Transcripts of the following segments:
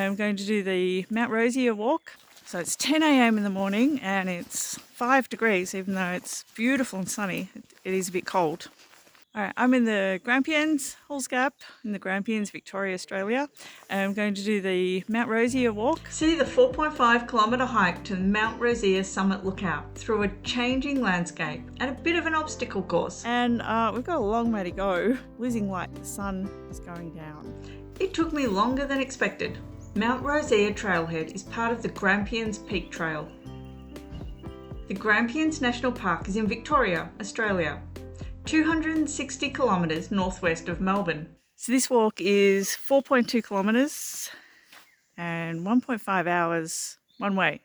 I'm going to do the Mount Rosea walk. So it's 10 a.m. in the morning and it's 5 degrees, even though it's beautiful and sunny, it is a bit cold. Alright, I'm in the Grampians Gap in the Grampians, Victoria, Australia. And I'm going to do the Mount Rosea walk. See the 4.5 kilometre hike to the Mount Rosea summit lookout through a changing landscape and a bit of an obstacle course. And we've got a long way to go. Losing light, the sun is going down. It took me longer than expected. Mount Rosea trailhead is part of the Grampians Peak Trail. The Grampians National Park is in Victoria, Australia, 260 kilometres northwest of Melbourne. So this walk is 4.2 kilometres and 1.5 hours one way.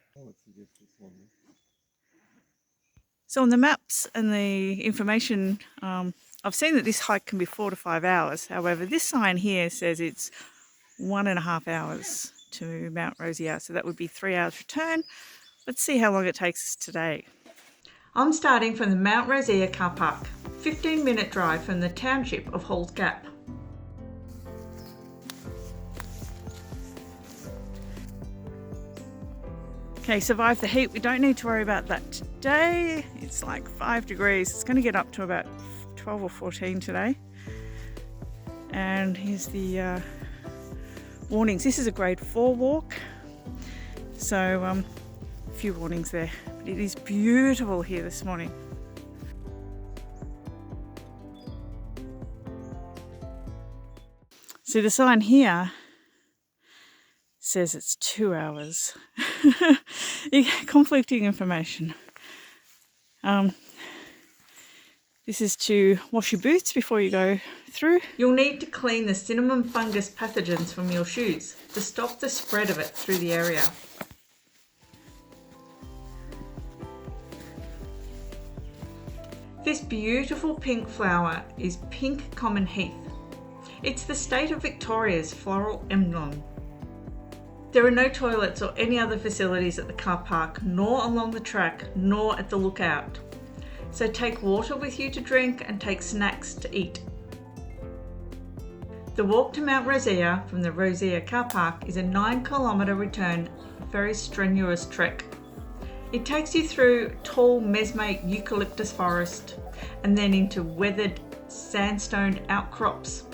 So on the maps and the information, I've seen that this hike can be 4 to 5 hours. However, this sign here says it's 1.5 hours to Mount Rosea, so that would be 3 hours return. Let's see how long it takes us today. I'm starting from the Mount Rosea car park, 15-minute drive from the township of Halls Gap. Okay, survive the heat. We don't need to worry about that today. It's like 5 degrees. It's going to get up to about 12 or 14 today. And here's the warnings. This is a grade 4 walk, so a few warnings there, but it is beautiful here this morning. See, the sign here says it's 2 hours. Conflicting information. This is to wash your boots before you go through. You'll need to clean the cinnamon fungus pathogens from your shoes to stop the spread of it through the area. This beautiful pink flower is pink common heath. It's the state of Victoria's floral emblem. There are no toilets or any other facilities at the car park, nor along the track, nor at the lookout. So take water with you to drink and take snacks to eat. The walk to Mount Rosea from the Rosea car park is a 9-kilometre return, very strenuous trek. It takes you through tall Messmate Eucalyptus forest and then into weathered sandstone outcrops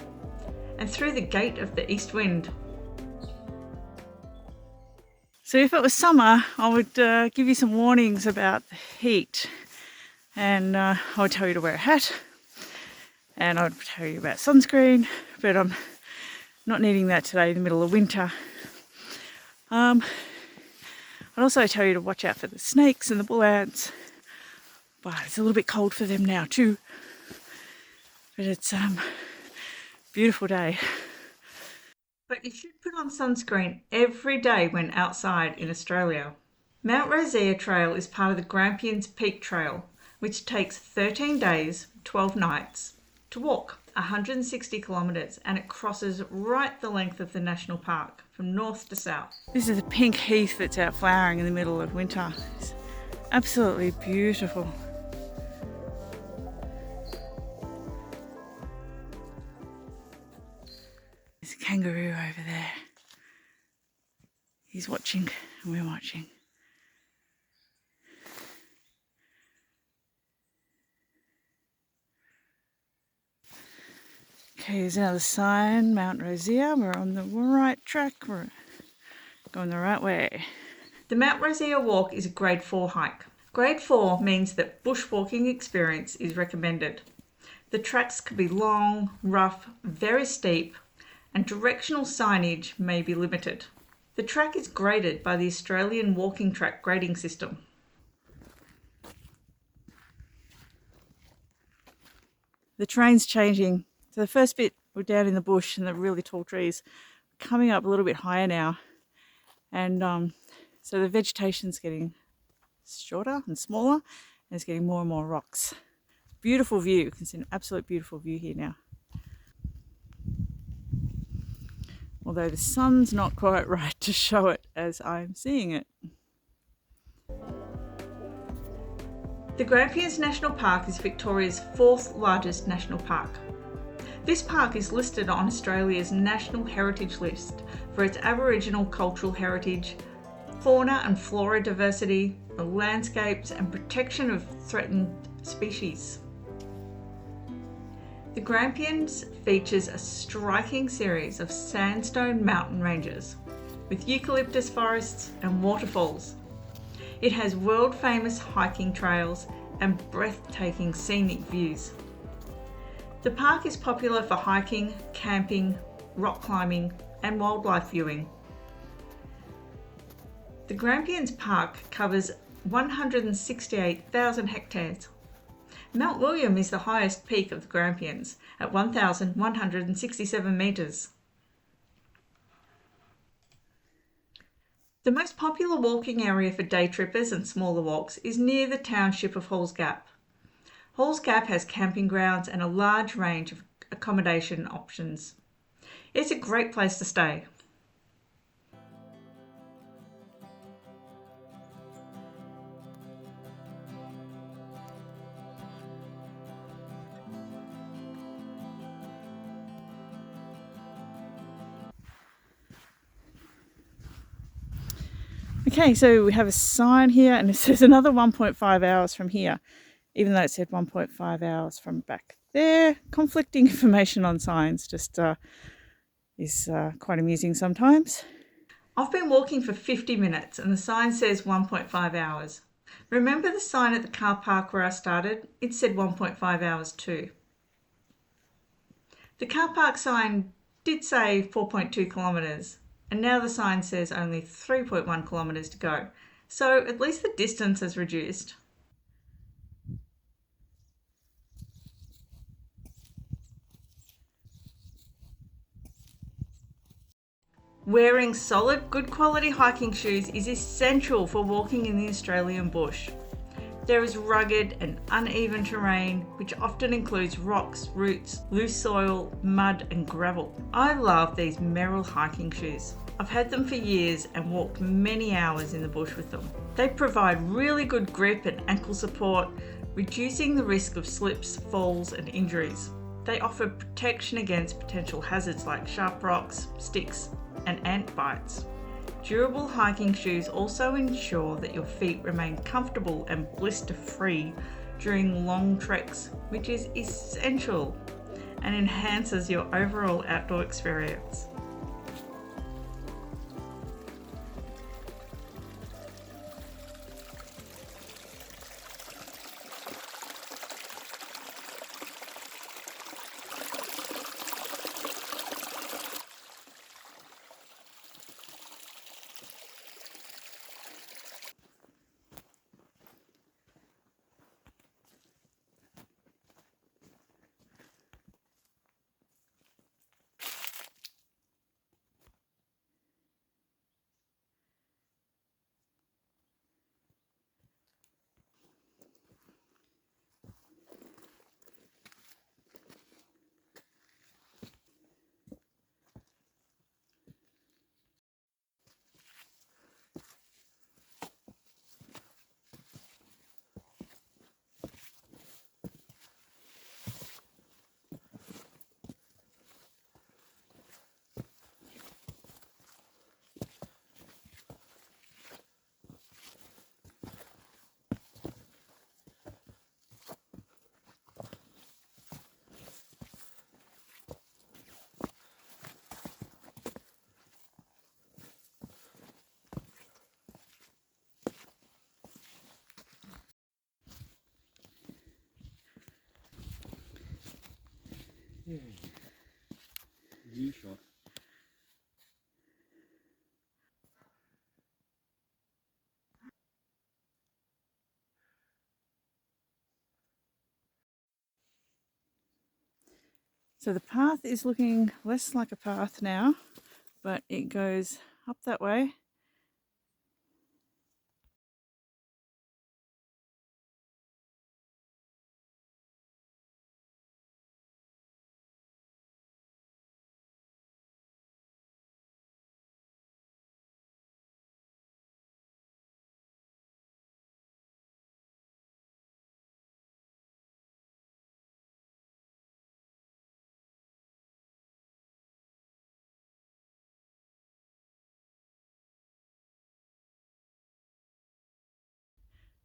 and through the gate of the east wind. So if it was summer, I would give you some warnings about the heat. And I would tell you to wear a hat, and I would tell you about sunscreen, but I'm not needing that today in the middle of winter. I'd also tell you to watch out for the snakes and the bull ants, but it's a little bit cold for them now too. But it's a beautiful day. But you should put on sunscreen every day when outside in Australia. Mount Rosea Trail is part of the Grampians Peak Trail, which takes 13 days, 12 nights to walk 160 kilometres, and it crosses right the length of the national park from north to south. This is a pink heath that's out flowering in the middle of winter. It's absolutely beautiful. There's a kangaroo over there. He's watching and we're watching. Okay, here's another sign, Mount Rosea. We're on the right track. We're going the right way. The Mount Rosea walk is a grade 4 hike. Grade 4 means that bushwalking experience is recommended. The tracks could be long, rough, very steep, and directional signage may be limited. The track is graded by the Australian Walking Track grading system. The terrain's changing. So the first bit, we're down in the bush and the really tall trees, coming up a little bit higher now. And so the vegetation's getting shorter and smaller, and it's getting more and more rocks. Beautiful view. You can see an absolute beautiful view here now. Although the sun's not quite right to show it as I'm seeing it. The Grampians National Park is Victoria's 4th largest national park. This park is listed on Australia's National Heritage List for its Aboriginal cultural heritage, fauna and flora diversity, the landscapes and protection of threatened species. The Grampians features a striking series of sandstone mountain ranges with eucalyptus forests and waterfalls. It has world-famous hiking trails and breathtaking scenic views. The park is popular for hiking, camping, rock climbing and wildlife viewing. The Grampians Park covers 168,000 hectares. Mount Rosea is the highest peak of the Grampians at 1,167 metres. The most popular walking area for day trippers and smaller walks is near the township of Halls Gap. Halls Gap has camping grounds and a large range of accommodation options. It's a great place to stay. Okay, so we have a sign here and it says another 1.5 hours from here, even though it said 1.5 hours from back there. Conflicting information on signs just is quite amusing sometimes. I've been walking for 50 minutes and the sign says 1.5 hours. Remember the sign at the car park where I started? It said 1.5 hours too. The car park sign did say 4.2 kilometres. And now the sign says only 3.1 kilometres to go. So at least the distance has reduced. Wearing solid, good quality hiking shoes is essential for walking in the Australian bush. There is rugged and uneven terrain, which often includes rocks, roots, loose soil, mud and gravel. I love these Merrell hiking shoes. I've had them for years and walked many hours in the bush with them. They provide really good grip and ankle support, reducing the risk of slips, falls and injuries. They offer protection against potential hazards like sharp rocks, sticks and ant bites. Durable hiking shoes also ensure that your feet remain comfortable and blister-free during long treks, which is essential and enhances your overall outdoor experience. G-shot. So the path is looking less like a path now, but it goes up that way.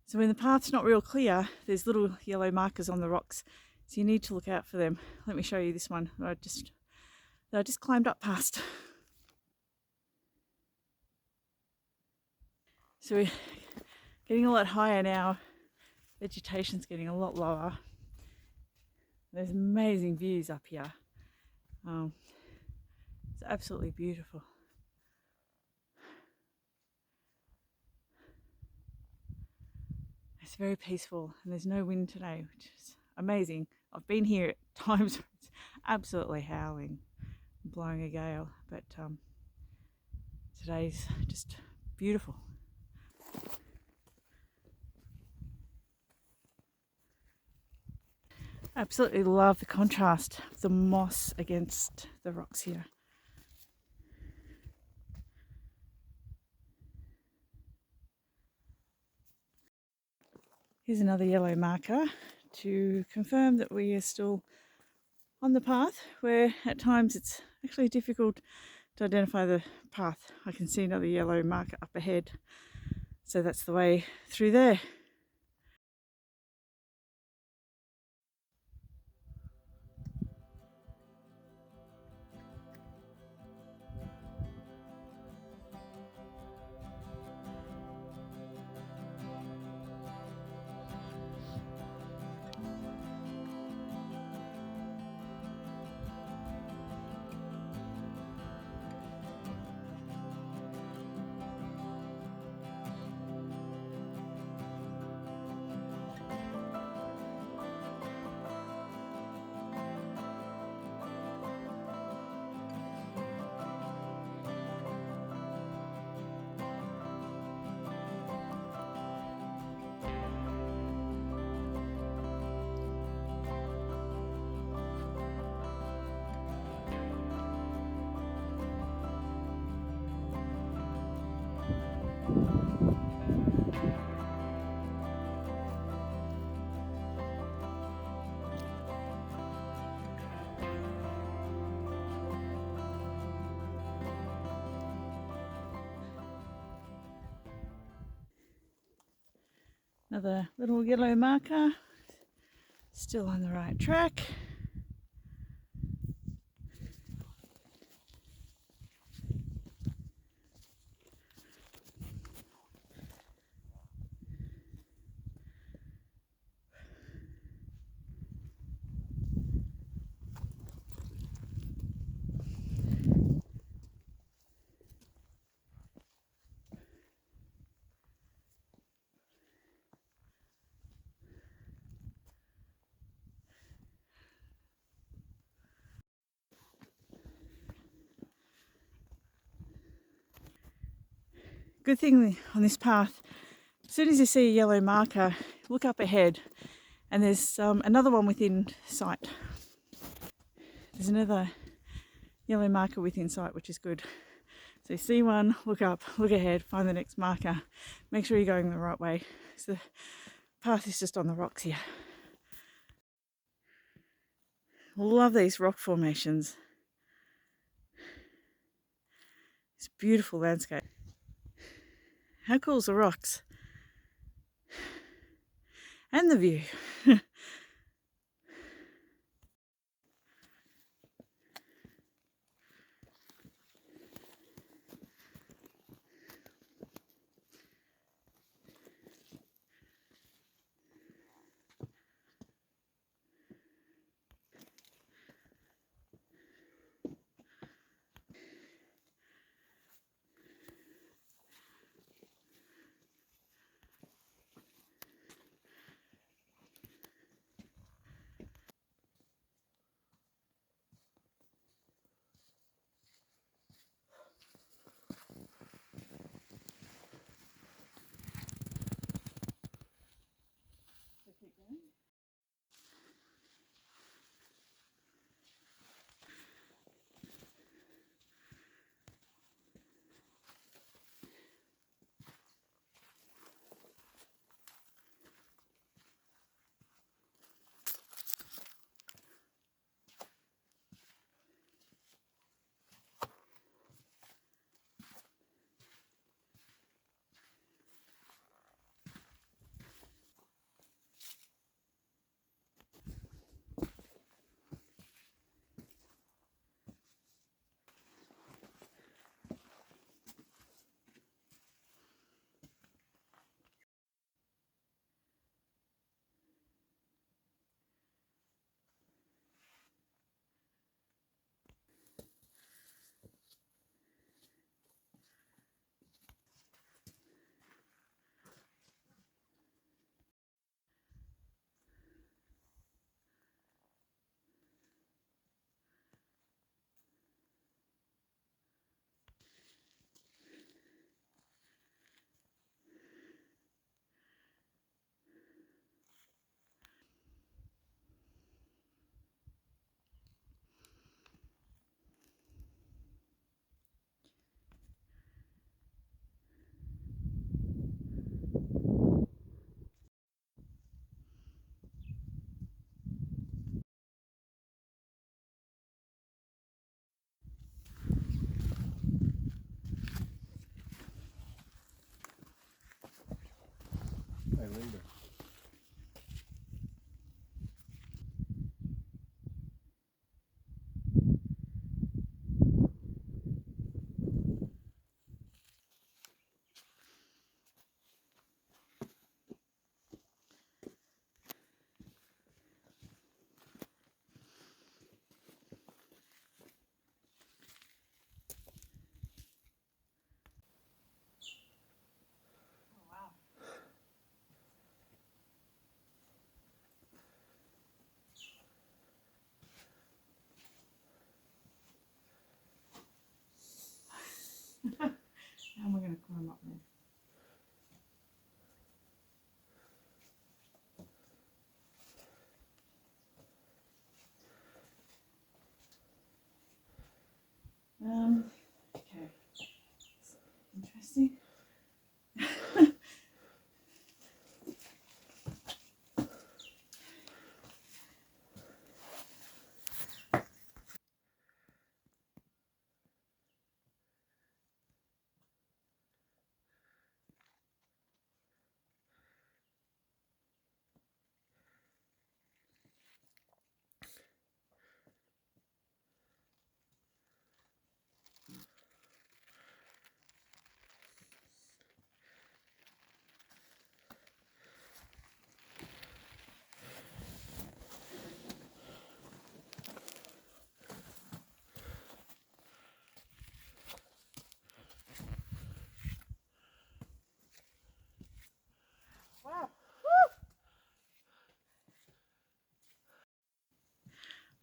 So when the path's not real clear, there's little yellow markers on the rocks. So you need to look out for them. Let me show you this one that I just climbed up past. So we're getting a lot higher now. Vegetation's getting a lot lower. There's amazing views up here. It's absolutely beautiful. It's very peaceful and there's no wind today, which is amazing. I've been here at times where it's absolutely howling, blowing a gale, but today's just beautiful. Absolutely love the contrast of the moss against the rocks here. Here's another yellow marker to confirm that we are still on the path, where at times it's actually difficult to identify the path. I can see another yellow marker up ahead, so that's the way through there. Another little yellow marker, still on the right track. Good thing on this path, as soon as you see a yellow marker, look up ahead and there's another one within sight. There's another yellow marker within sight, which is good. So you see one, look up, look ahead, find the next marker, make sure you're going the right way. So the path is just on the rocks here. Love these rock formations. It's a beautiful landscape. How cool is the rocks? And the view.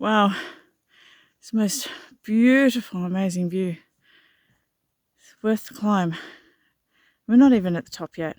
Wow, it's the most beautiful, amazing view. It's worth the climb. We're not even at the top yet.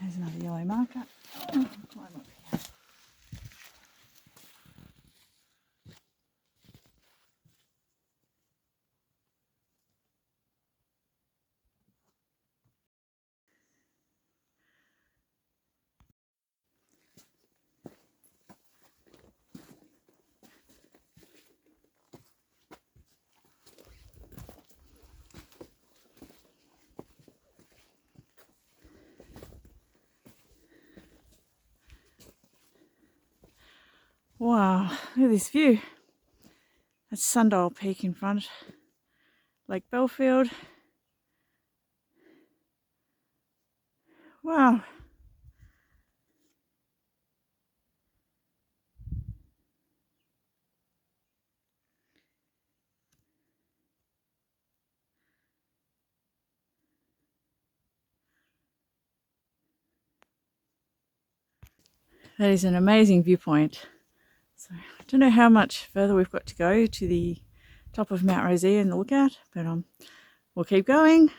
There's another yellow marker. Climb up here. Wow, look at this view. That's Sundial Peak in front. Lake Belfield. Wow. That is an amazing viewpoint. So I don't know how much further we've got to go to the top of Mount Rosea and the lookout, but we'll keep going.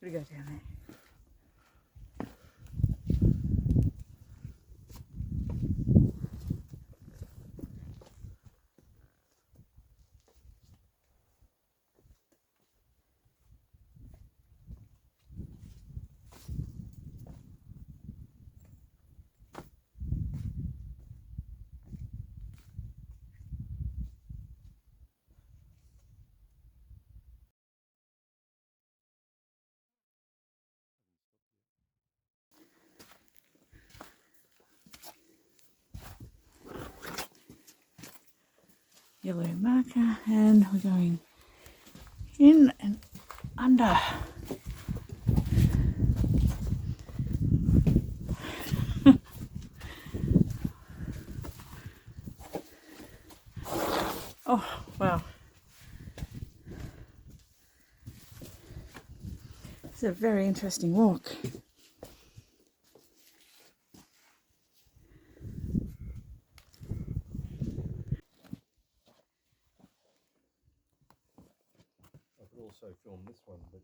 Gotta go down there. Yellow marker, and we're going in and under. Oh, wow. It's a very interesting walk. I could also film this one, but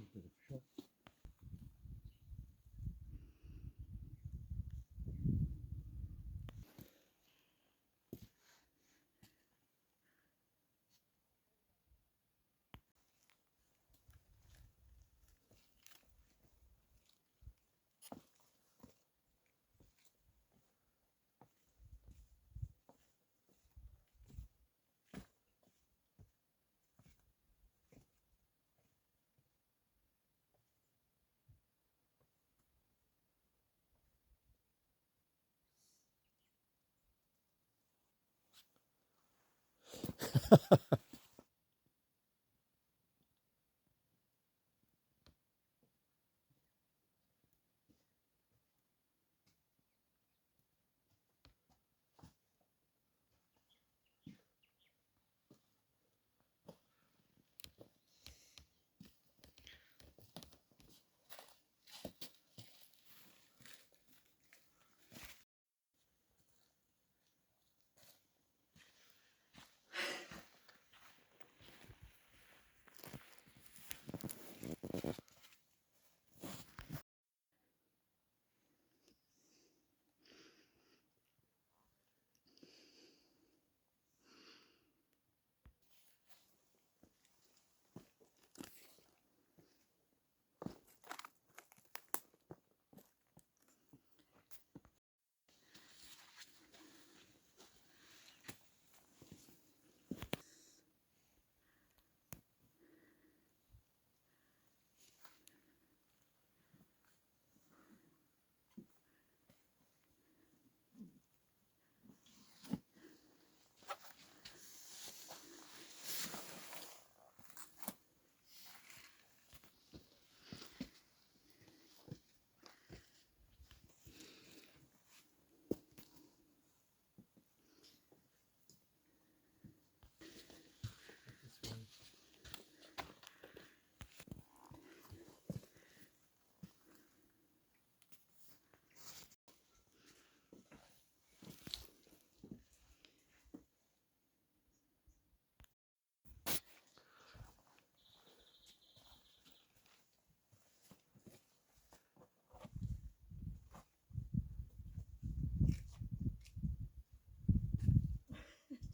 a bit of shot.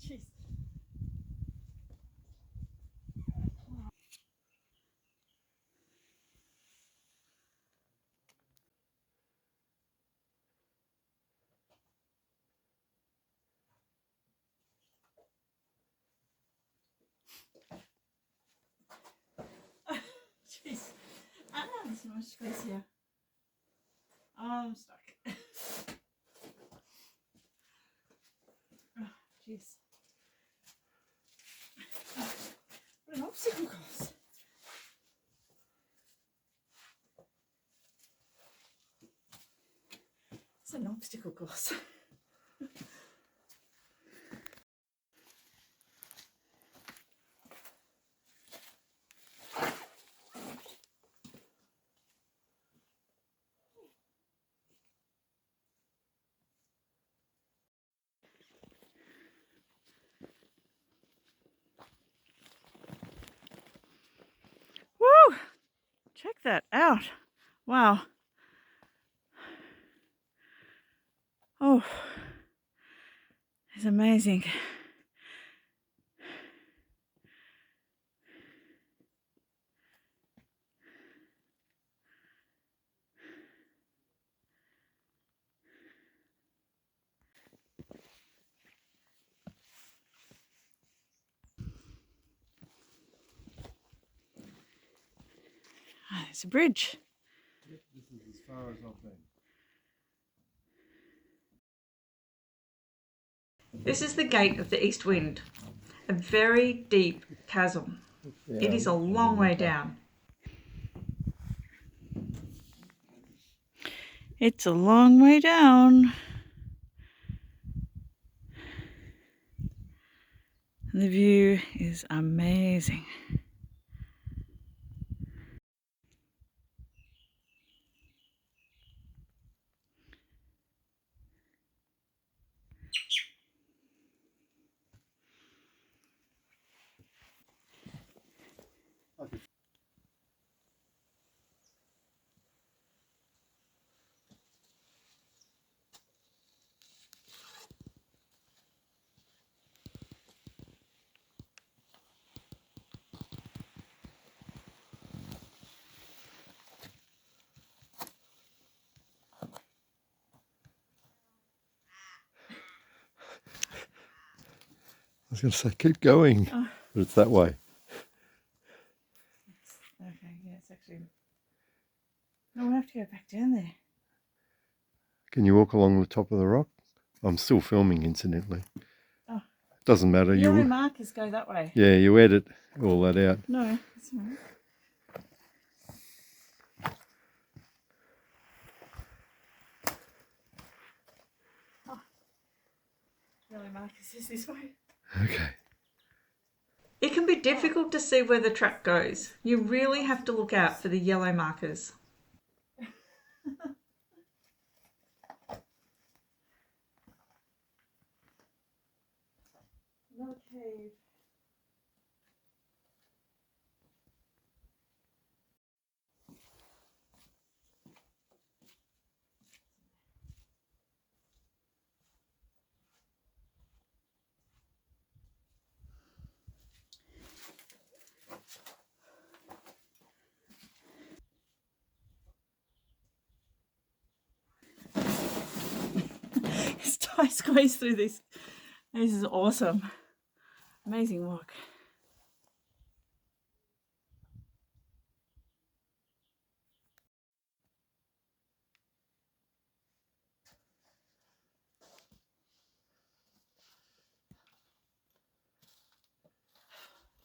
Jeez. Jeez. There's so much space here. I'm stuck. Oh, jeez. What an obstacle course. obstacle course. Woo! Check that out. Wow. Oh, it's amazing. Ah, there's a bridge. Yep, this is as far as I've been. This is the gate of the east wind, a very deep chasm. It is a long way down. It's a long way down. And the view is amazing. Okay. I was going to say, keep going, but it's that way. Okay, yeah, it's actually... No, we'll have to go back down there. Can you walk along the top of the rock? I'm still filming, incidentally. Oh. Doesn't matter. The yellow markers go that way. Yeah, you edit all that out. No, that's all right. Oh. Yellow markers is this way. Okay. It can be difficult to see where the track goes. You really have to look out for the yellow markers. Another cave. It's tight squeeze through this. This is awesome. Amazing walk.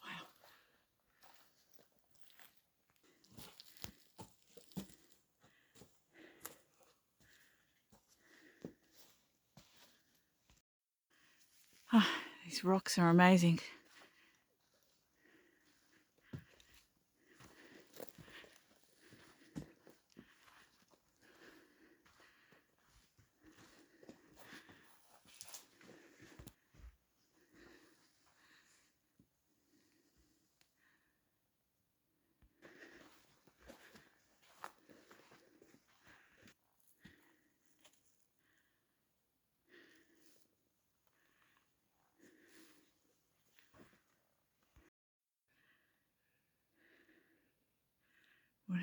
Wow. Ah, these rocks are amazing. What?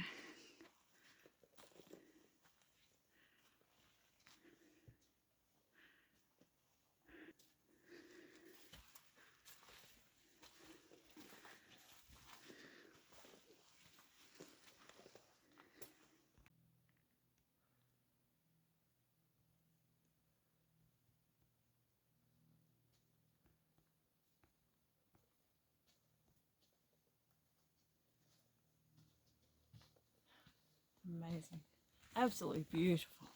Amazing. Absolutely beautiful.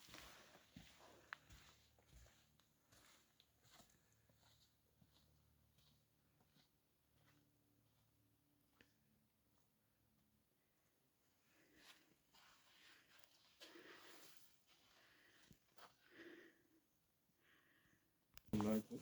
make it.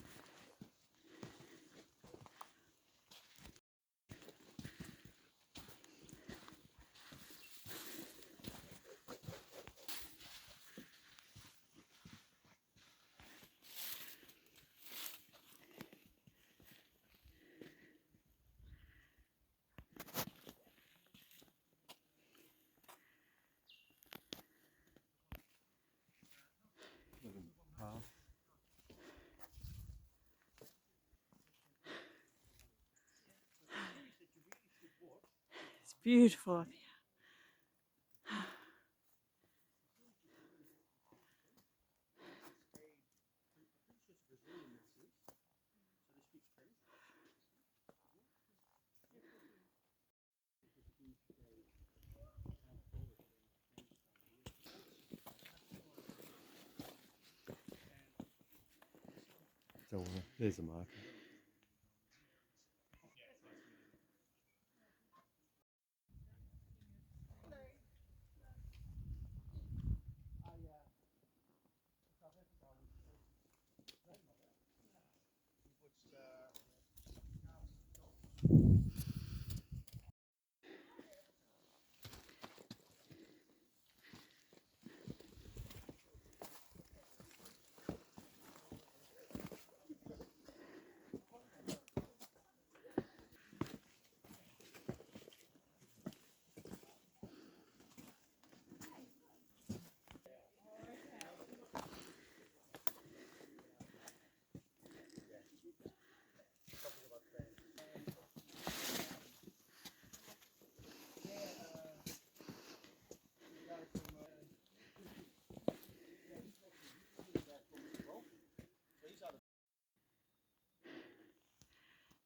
It's beautiful up here. So there's a marker.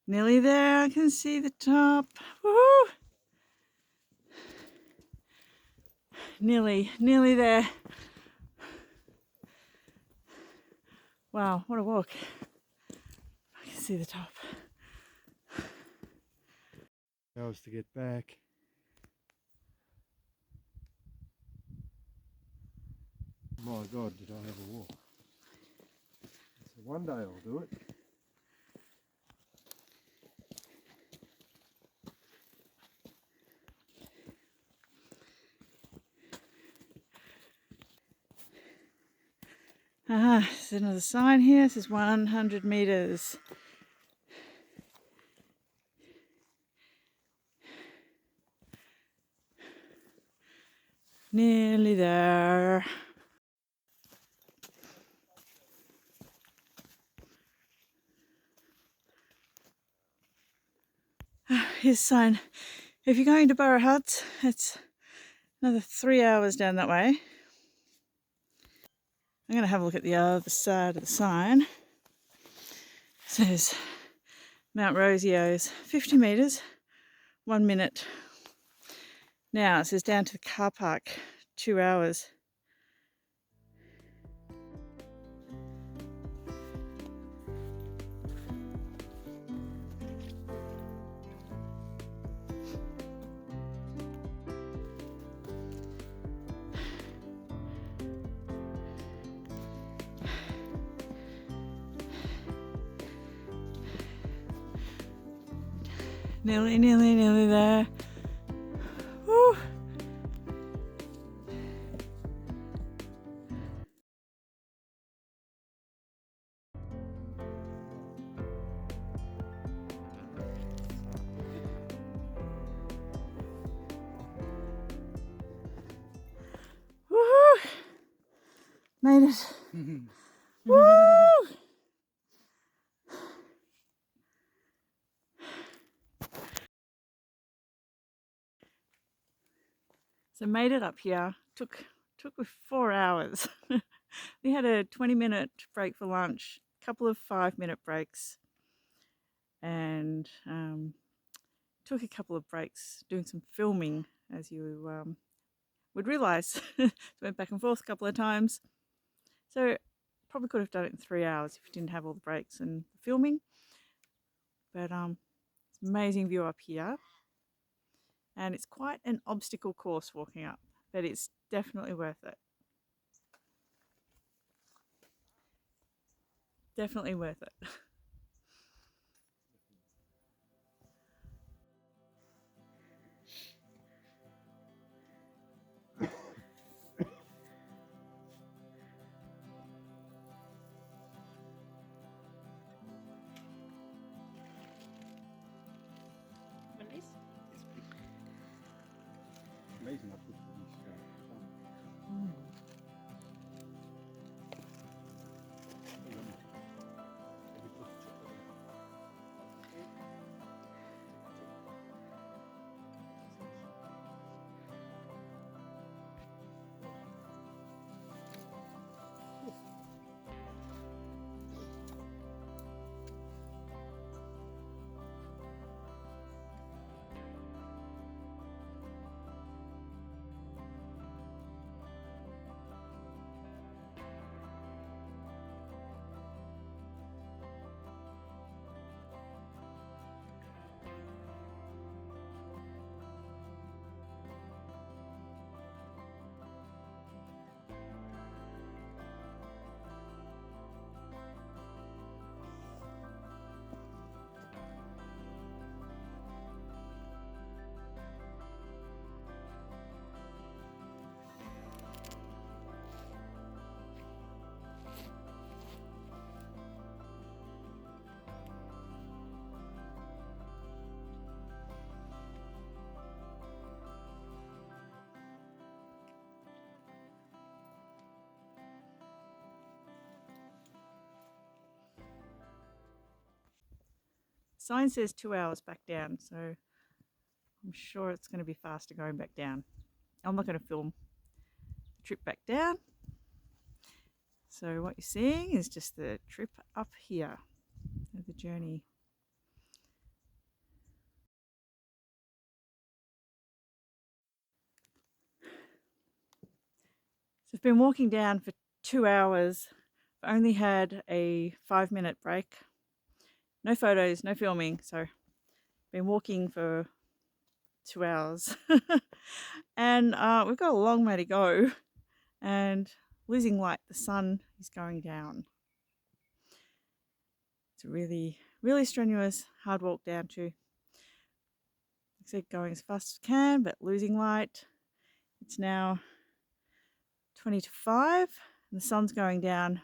Nearly there, I can see the top. Woohoo! Nearly there. Wow, what a walk. I can see the top. Hours to get back. My God, did I have a walk. So one day I'll do it. There's another sign here. This is 100 meters. Nearly there. Here's a sign. If you're going to Burra Huts, it's another 3 hours down that way. I'm going to have a look at the other side of the sign. It says Mount Rosea is 50 metres, 1 minute. Now it says down to the car park, 2 hours. Nearly there. Woo. Woohoo! Made it. Woo! So made it up here. Took me 4 hours. We had a 20-minute break for lunch, a couple of 5-minute breaks, and took a couple of breaks doing some filming, as you would realise. Went back and forth a couple of times. So probably could have done it in 3 hours if you didn't have all the breaks and the filming. But it's an amazing view up here. And it's quite an obstacle course walking up, but it's definitely worth it. Definitely worth it. Amazing how quickly these come. Sign says 2 hours back down, so I'm sure it's going to be faster going back down. I'm not going to film the trip back down. So what you're seeing is just the trip up here, the journey. So I've been walking down for 2 hours. I've only had a 5-minute break. No photos, no filming, so been walking for 2 hours. And we've got a long way to go and losing light. The sun is going down. It's a really, really strenuous, hard walk down to. Like I said, going as fast as I can, but losing light. It's now 20 to 5 and the sun's going down,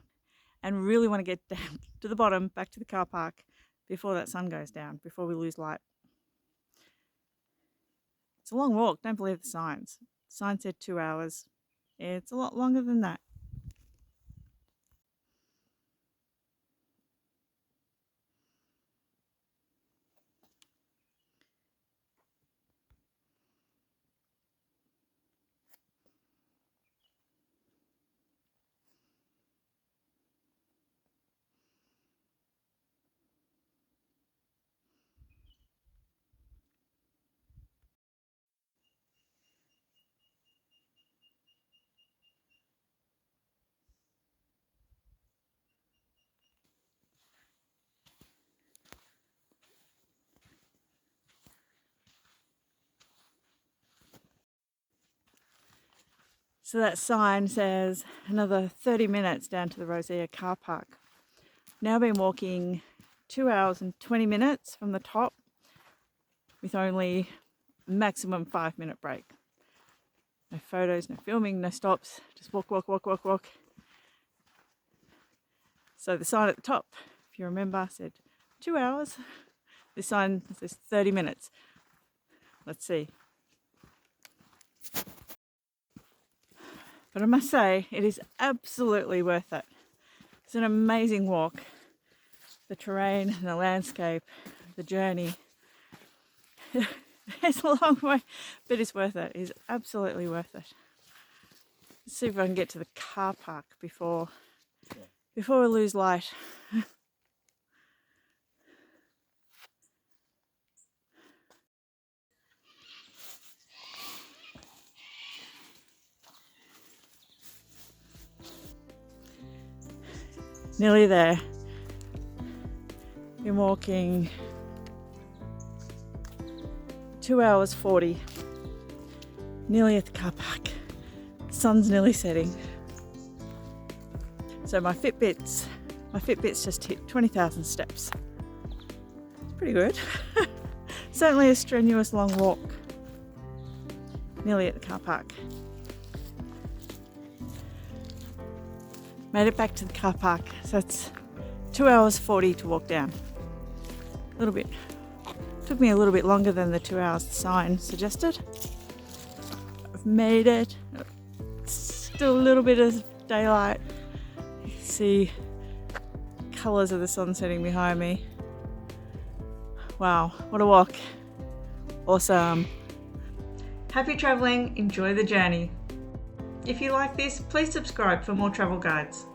and really want to get down to the bottom, back to the car park before that sun goes down, before we lose light. It's a long walk, don't believe the signs. The sign said 2 hours. It's a lot longer than that. So that sign says another 30 minutes down to the Rosea car park. Now been walking 2 hours and 20 minutes from the top with only maximum 5-minute break. No photos, no filming, no stops, just walk, walk, walk, walk, walk. So the sign at the top, if you remember, said 2 hours. This sign says 30 minutes. Let's see. But I must say, it is absolutely worth it. It's an amazing walk. The terrain, the landscape, the journey. It's a long way, but it's worth it. It's absolutely worth it. Let's see if I can get to the car park before we lose light. Nearly there. Been walking 2 hours 40. Nearly at the car park. The sun's nearly setting. So my Fitbit's My Fitbit's just hit 20,000 steps. It's pretty good. Certainly a strenuous long walk. Nearly at the car park. Made it back to the car park, so it's 2 hours 40 to walk down. A little bit. Took me a little bit longer than the 2 hours the sign suggested. I've made it. Still a little bit of daylight. You can see colours of the sun setting behind me. Wow, what a walk. Awesome. Happy travelling, enjoy the journey. If you like this, please subscribe for more travel guides.